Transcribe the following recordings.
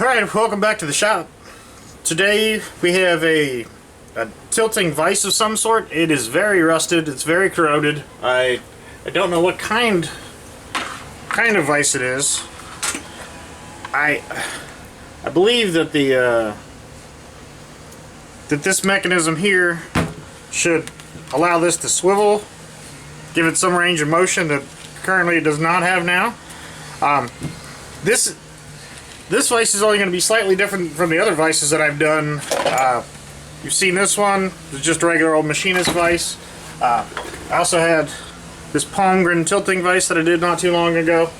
Alright, welcome back to the shop. Today we have a tilting vise of some sort. It is very rusted, it's very corroded. I don't know what kind of vise it is. I believe that that this mechanism here should allow this to swivel, give it some range of motion that currently it does not have now. This vise is only going to be slightly different from the other vices that I've done. You've seen this one. It's just a regular old machinist vise. I also had this Palmgren tilting vise that I did not too long ago.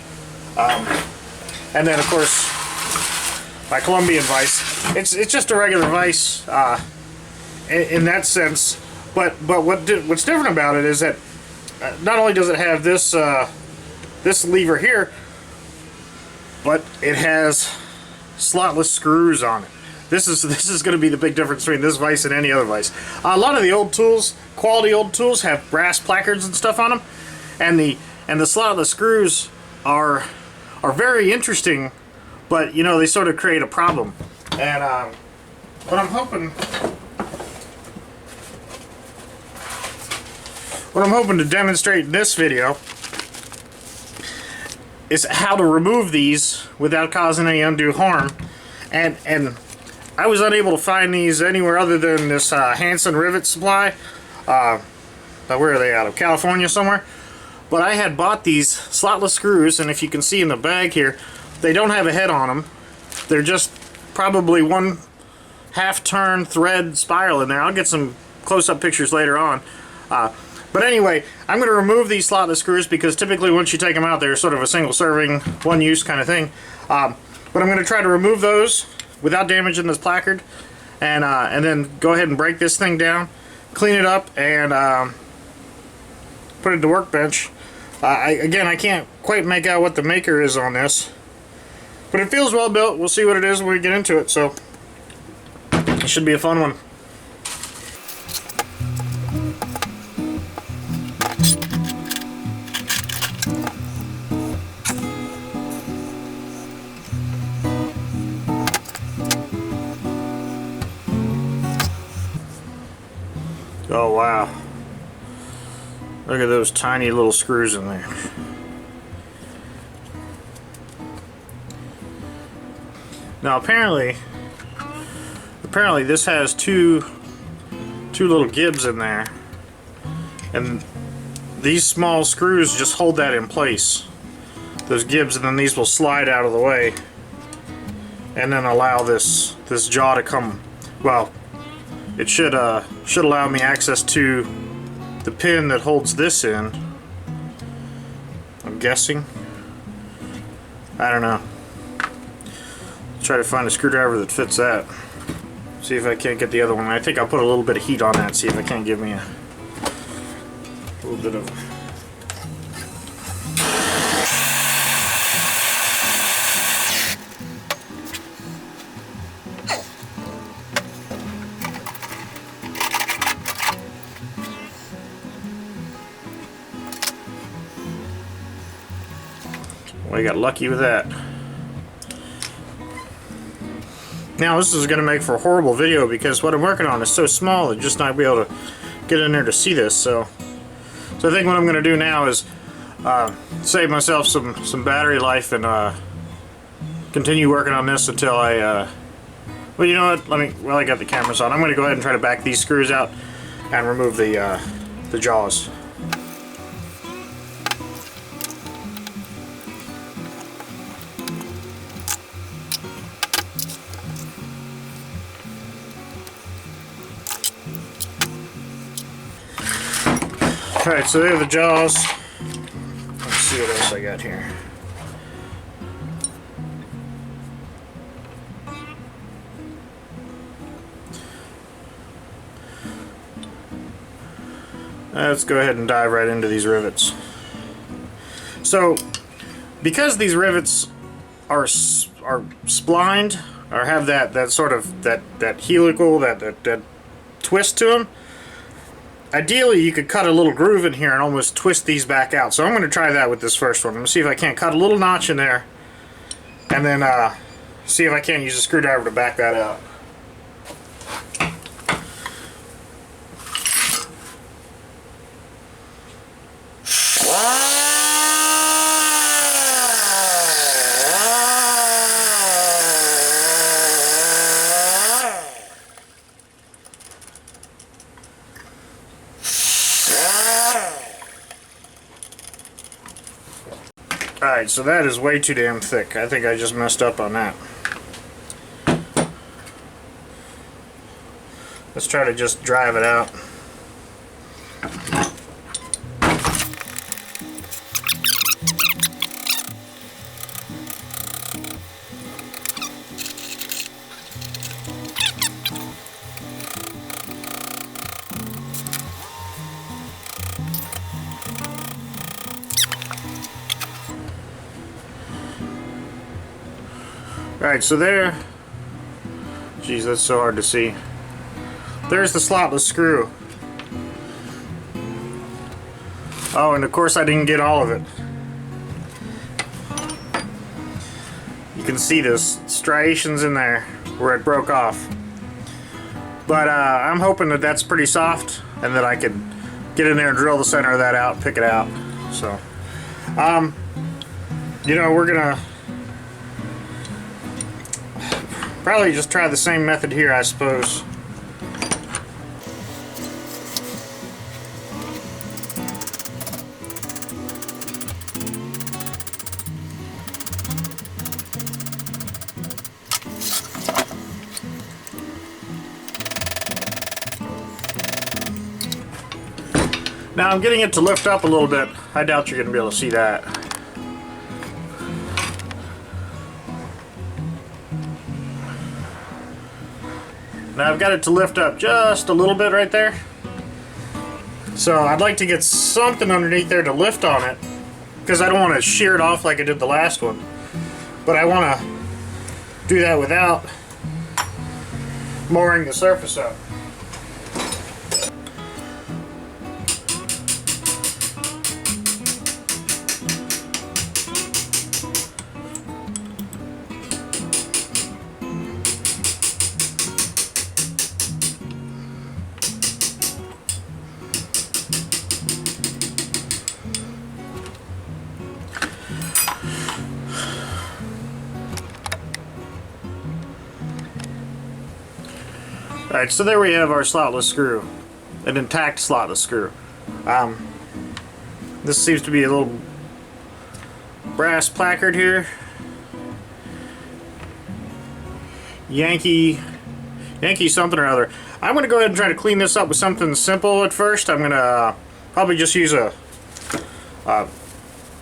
And then, of course, my Colombian vise. It's just a regular vise in that sense. But what's different about it is that not only does it have this this lever here, but it has slotless screws on it. This is going to be the big difference between this vise and any other vise. A lot of the old tools, quality old tools, have brass placards and stuff on them, and the slotless screws are very interesting, but you know, they sort of create a problem. And what I'm hoping to demonstrate in this video is how to remove these without causing any undue harm, and I was unable to find these anywhere other than this Hanson rivet supply. Where are they out of? California somewhere. But I had bought these slotless screws, and if you can see in the bag here, they don't have a head on them. They're just probably one half-turn thread spiral in there. I'll get some close-up pictures later on. But anyway, I'm going to remove these slotless screws because typically once you take them out, they're sort of a single serving, one use kind of thing. But I'm going to try to remove those without damaging this placard, and then go ahead and break this thing down, clean it up, and put it to workbench. Again, I can't quite make out what the maker is on this, but it feels well built. We'll see what it is when we get into it, so it should be a fun one. Oh wow, look at those tiny little screws in there. Now apparently this has two little gibs in there, and these small screws just hold that in place, those gibs, and then these will slide out of the way and then allow this jaw to come, well, it should allow me access to the pin that holds this in, I'm guessing. I don't know. Try to find a screwdriver that fits that. See if I can't get the other one. I think I'll put a little bit of heat on that, see if I can't give me a little bit of... Well, I got lucky with that. Now this is going to make for a horrible video because what I'm working on is so small that just not be able to get in there to see this. So I think what I'm going to do now is save myself some battery life and continue working on this until I. Well, you know what? While I got the cameras on, I'm going to go ahead and try to back these screws out and remove the jaws. Alright, so there are the jaws. Let's see what else I got here. Let's go ahead and dive right into these rivets. So, because these rivets are splined, or have that sort of that helical, that twist to them, ideally you could cut a little groove in here and almost twist these back out. So I'm going to try that with this first one. I'm going to see if I can't cut a little notch in there and then see if I can't use a screwdriver to back that out. Alright, so that is way too damn thick. I think I just messed up on that. Let's try to just drive it out. Alright, so there, geez, that's so hard to see. There's the slotless screw. Oh, and of course I didn't get all of it. You can see those striations in there where it broke off. But I'm hoping that that's pretty soft and that I can get in there and drill the center of that out and pick it out. So, you know, we're gonna probably just try the same method here, I suppose. Now I'm getting it to lift up a little bit. I doubt you're going to be able to see that. Now I've got it to lift up just a little bit right there. So I'd like to get something underneath there to lift on it, because I don't want to shear it off like I did the last one. But I want to do that without mooring the surface up. Alright, so there we have our slotless screw. An intact slotless screw. This seems to be a little brass placard here. Yankee something or other. I'm going to go ahead and try to clean this up with something simple at first. I'm going to probably just use a...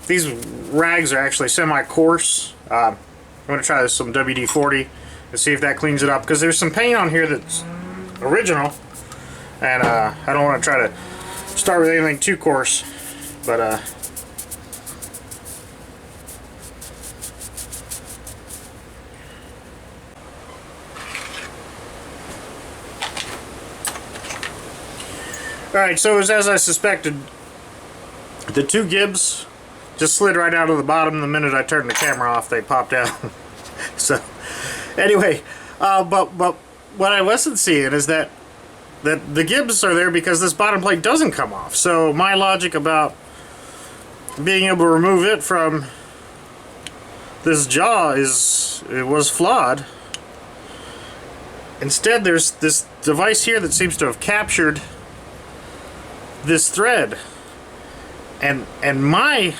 these rags are actually semi-coarse. I'm going to try some WD-40 and see if that cleans it up, because there's some paint on here that's original, and I don't want to try to start with anything too coarse, but alright, so it was as I suspected. The two gibs just slid right out of the bottom the minute I turned the camera off. They popped out. So anyway, but what I wasn't seeing is that the gibs are there because this bottom plate doesn't come off. So my logic about being able to remove it from this jaw was flawed. Instead, there's this device here that seems to have captured this thread, and my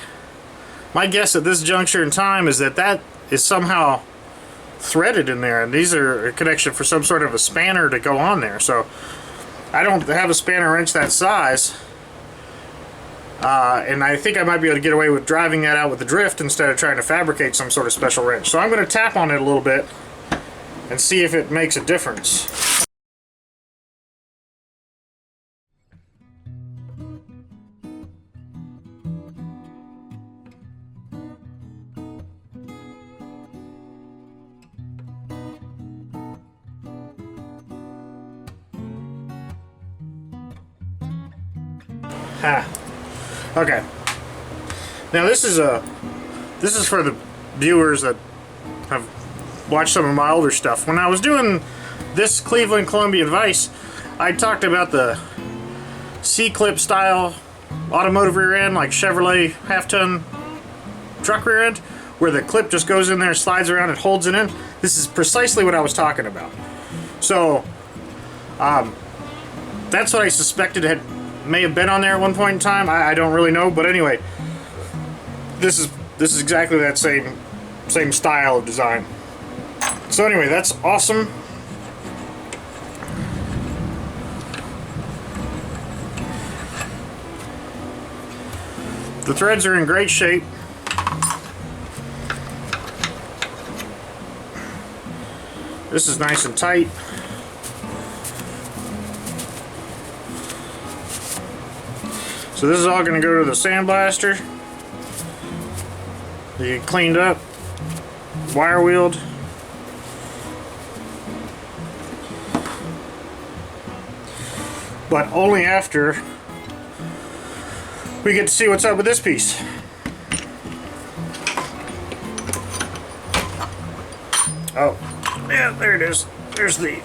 guess at this juncture in time is that is somehow threaded in there, and these are a connection for some sort of a spanner to go on there. So I don't have a spanner wrench that size, and I think I might be able to get away with driving that out with the drift instead of trying to fabricate some sort of special wrench. So I'm going to tap on it a little bit and see if it makes a difference. Okay. Now this is for the viewers that have watch some of my older stuff. When I was doing this Cleveland Columbian Vise, I talked about the C-clip style automotive rear end, like Chevrolet half-ton truck rear end, where the clip just goes in there, slides around, and holds it in. This is precisely what I was talking about. So, that's what I suspected may have been on there at one point in time. I don't really know, but anyway, this is exactly that same style of design. So anyway, that's awesome. The threads are in great shape. This is nice and tight. So this is all going to go to the sandblaster. You get cleaned up, wire wheeled. But only after we get to see what's up with this piece. Oh, yeah, there it is. There's the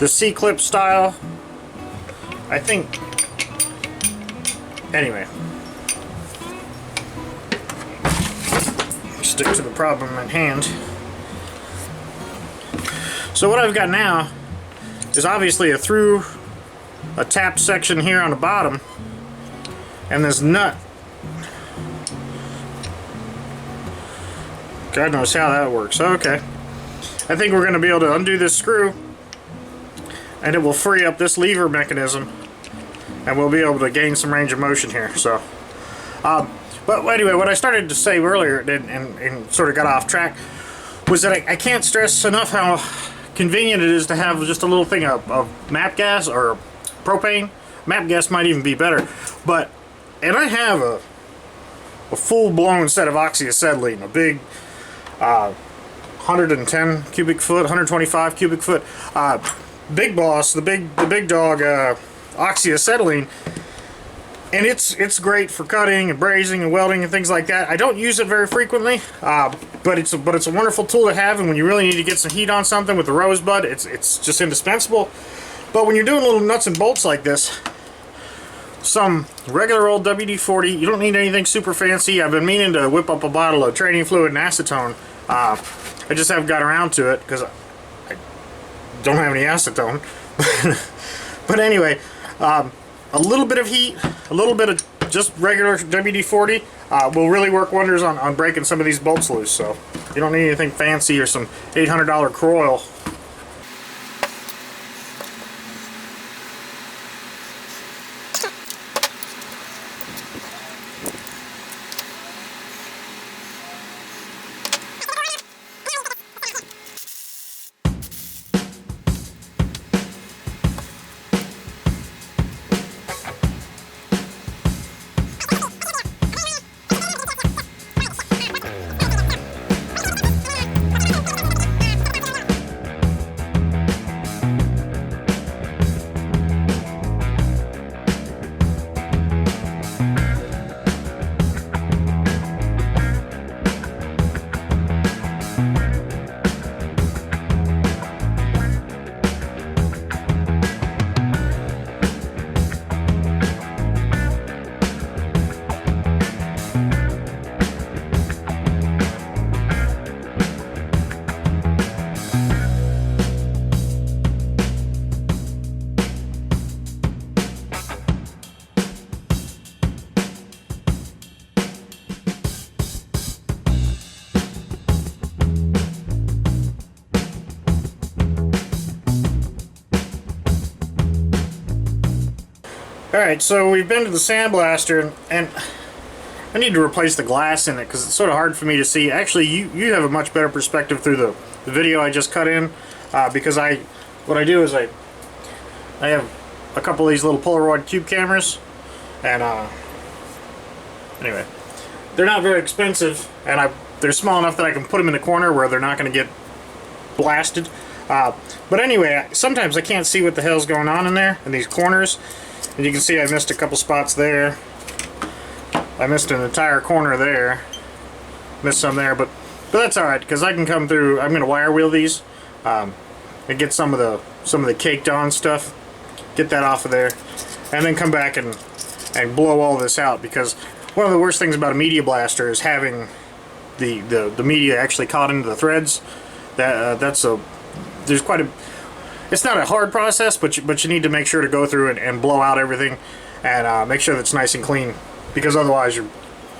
C-clip style. I think. Anyway, stick to the problem at hand. So what I've got now is obviously a tapped section here on the bottom, and this nut. God knows how that works. Okay, I think we're going to be able to undo this screw, and it will free up this lever mechanism, and we'll be able to gain some range of motion here. So, but anyway, what I started to say earlier and sort of got off track was that I can't stress enough how convenient it is to have just a little thing of MAP gas or propane. MAP gas might even be better, and I have a full-blown set of oxyacetylene, a big 110 cubic foot, 125 cubic foot, Big Boss, the big dog oxyacetylene, and it's great for cutting and brazing and welding and things like that. I don't use it very frequently, but it's a wonderful tool to have, and when you really need to get some heat on something with the Rosebud, it's just indispensable. But when you're doing little nuts and bolts like this, some regular old WD-40, you don't need anything super fancy. I've been meaning to whip up a bottle of training fluid and acetone. I just haven't got around to it because I don't have any acetone. But anyway, a little bit of heat, a little bit of just regular WD-40 will really work wonders on breaking some of these bolts loose. So you don't need anything fancy or some $800 Croyle. Alright, so we've been to the sandblaster, and I need to replace the glass in it because it's sort of hard for me to see. Actually, you have a much better perspective through the video I just cut in, because what I do is I have a couple of these little Polaroid cube cameras, and anyway, they're not very expensive, and they're small enough that I can put them in the corner where they're not going to get blasted. But anyway, sometimes I can't see what the hell's going on in there, in these corners. And you can see I missed a couple spots there. I missed an entire corner there. Missed some there, but But that's alright, because I can come through. I'm going to wire wheel these and get some of the caked on stuff, get that off of there, and then come back and blow all this out, because one of the worst things about a media blaster is having the media actually caught into the threads. There's quite a, it's not a hard process, but you need to make sure to go through and blow out everything and make sure that's nice and clean, because otherwise you're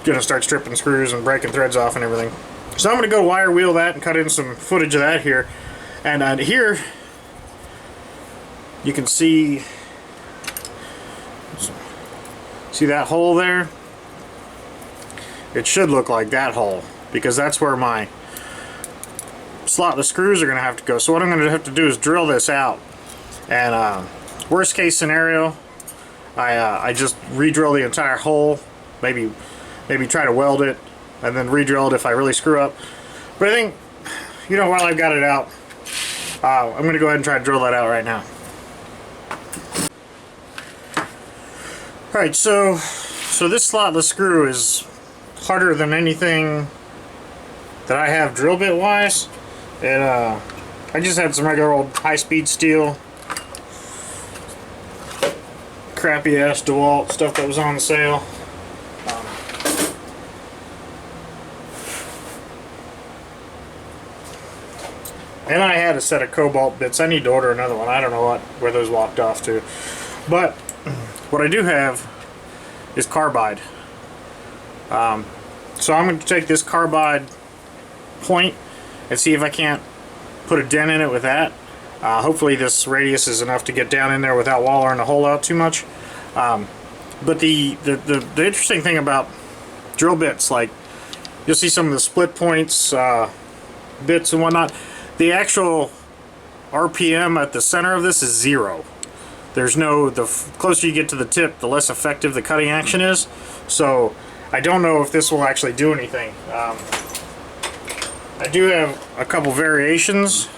gonna start stripping screws and breaking threads off and everything. So I'm gonna go wire wheel that and cut in some footage of that here. And here you can see that hole there? It should look like that hole, because that's where my slotless screws are going to have to go. So what I'm going to have to do is drill this out. And worst case scenario, I just re-drill the entire hole, maybe try to weld it, and then re-drill it if I really screw up. But I think, you know, while I've got it out, I'm going to go ahead and try to drill that out right now. Alright, so this slotless screw is harder than anything that I have drill bit wise. And I just had some regular old high-speed steel, crappy ass DeWalt stuff that was on sale. And I had a set of cobalt bits. I need to order another one. I don't know where those walked off to. But what I do have is carbide. So I'm going to take this carbide point and see if I can't put a dent in it with that. Hopefully this radius is enough to get down in there without wallering the hole out too much. But the interesting thing about drill bits, like you'll see some of the split points, bits and whatnot, the actual RPM at the center of this is 0. There's no, the closer you get to the tip, the less effective the cutting action is. So I don't know if this will actually do anything. I do have a couple variations.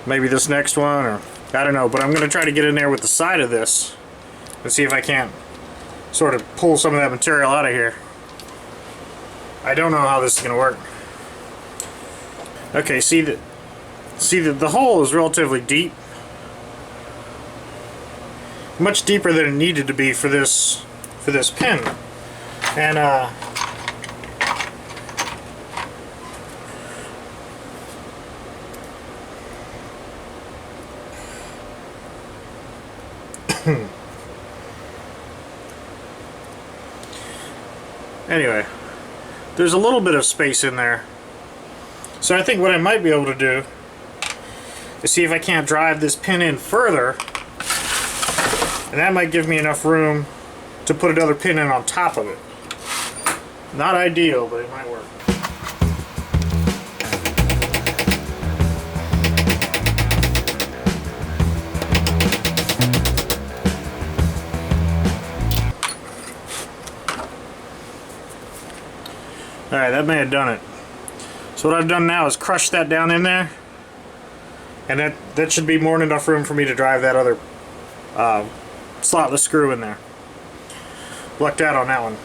Maybe this next one, or I don't know. But I'm going to try to get in there with the side of this and see if I can't sort of pull some of that material out of here. I don't know how this is going to work. Okay, see that the hole is relatively deep. Much deeper than it needed to be for this pin. And anyway, there's a little bit of space in there. So I think what I might be able to do is see if I can't drive this pin in further, and that might give me enough room to put another pin in on top of it. Not ideal, but it might work. Alright, that may have done it. So what I've done now is crush that down in there, and that should be more than enough room for me to drive that other slotless screw in there. Lucked out on that one.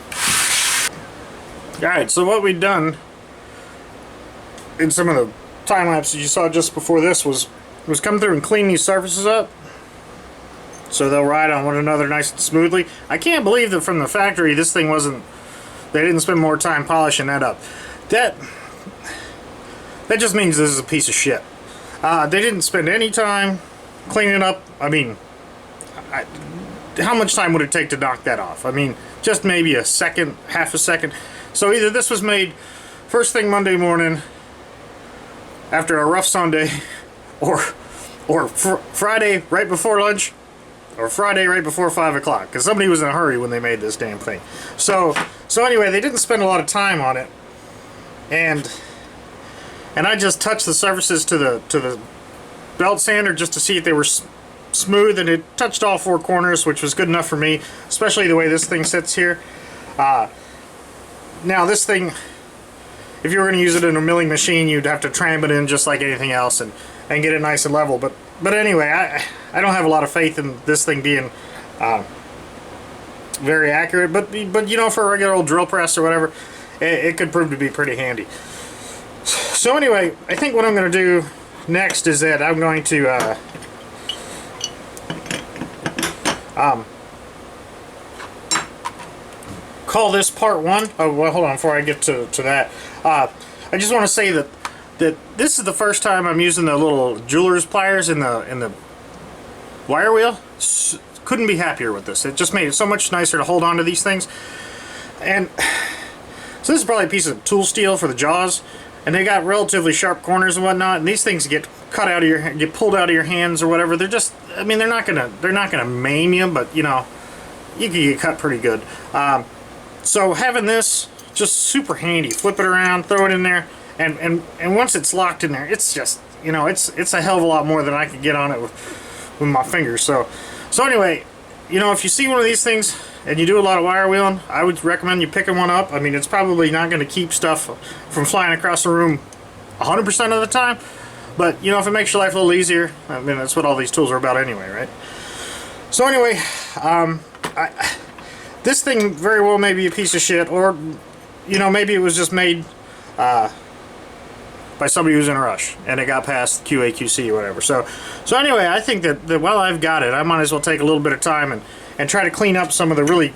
Alright, so what we've done in some of the time lapses you saw just before this was come through and clean these surfaces up so they'll ride on one another nice and smoothly. I can't believe that from the factory this thing wasn't, they didn't spend more time polishing that up. That just means this is a piece of shit. They didn't spend any time cleaning up. I mean, how much time would it take to knock that off? I mean, just maybe a second, half a second. So either this was made first thing Monday morning after a rough Sunday, or Friday right before lunch, or Friday right before 5 o'clock, because somebody was in a hurry when they made this damn thing. So anyway, they didn't spend a lot of time on it, and I just touched the surfaces to the belt sander just to see if they were smooth, and it touched all 4 corners, which was good enough for me, especially the way this thing sits here. Now this thing, if you were going to use it in a milling machine, you'd have to tram it in just like anything else and get it nice and level. But anyway, I don't have a lot of faith in this thing being very accurate. But you know, for a regular old drill press or whatever, it could prove to be pretty handy. So anyway, I think what I'm going to do next is that I'm going to call this part 1. Oh, well, hold on before I get to that. I just want to say that this is the first time I'm using the little jeweler's pliers in the wire wheel. Couldn't be happier with this. It just made it so much nicer to hold on to these things. And so this is probably a piece of tool steel for the jaws, and they got relatively sharp corners and whatnot. And these things get cut out of your, get pulled out of your hands or whatever. They're just, I mean, they're not gonna maim you, but you know, you can get cut pretty good. So having this just super handy. Flip it around, throw it in there, and once it's locked in there, it's just, you know, it's a hell of a lot more than I could get on it with my fingers. So anyway, you know, if you see one of these things and you do a lot of wire wheeling, I would recommend you picking one up. I mean, it's probably not going to keep stuff from flying across the room 100% of the time, but you know, if it makes your life a little easier, I mean, that's what all these tools are about anyway, right? So anyway, this thing very well may be a piece of shit, or you know, maybe it was just made by somebody who's in a rush and it got past QA QC or whatever. So anyway, I think that while I've got it, I might as well take a little bit of time and try to clean up some of the really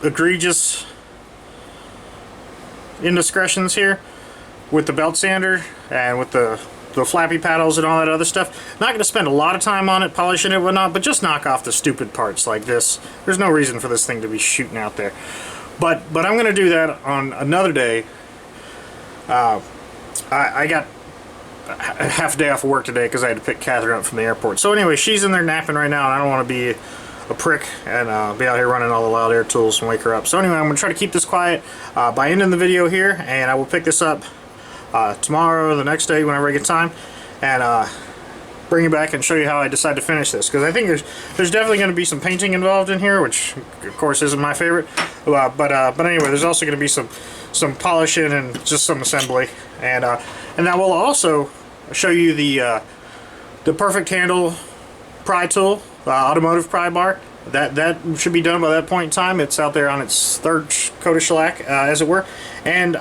egregious indiscretions here with the belt sander and with the flappy paddles and all that other stuff. Not going to spend a lot of time on it, polishing it and whatnot, but just knock off the stupid parts like this. There's no reason for this thing to be shooting out there. But I'm going to do that on another day. I got a half a day off of work today because I had to pick Catherine up from the airport. So anyway, she's in there napping right now, and I don't want to be a prick and be out here running all the wild air tools and wake her up. So anyway, I'm going to try to keep this quiet by ending the video here, and I will pick this up tomorrow or the next day whenever I get time, and bring it back and show you how I decide to finish this, because I think there's definitely going to be some painting involved in here, which of course isn't my favorite, but anyway, there's also going to be some polishing and just some assembly, and I will also show you the perfect handle pry tool, automotive pry bar. That should be done by that point in time. It's out there on its third coat of shellac, as it were. And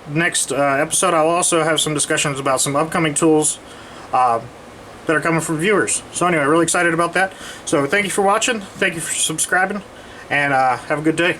next episode, I'll also have some discussions about some upcoming tools that are coming from viewers. So anyway, really excited about that. So thank you for watching. Thank you for subscribing, and have a good day.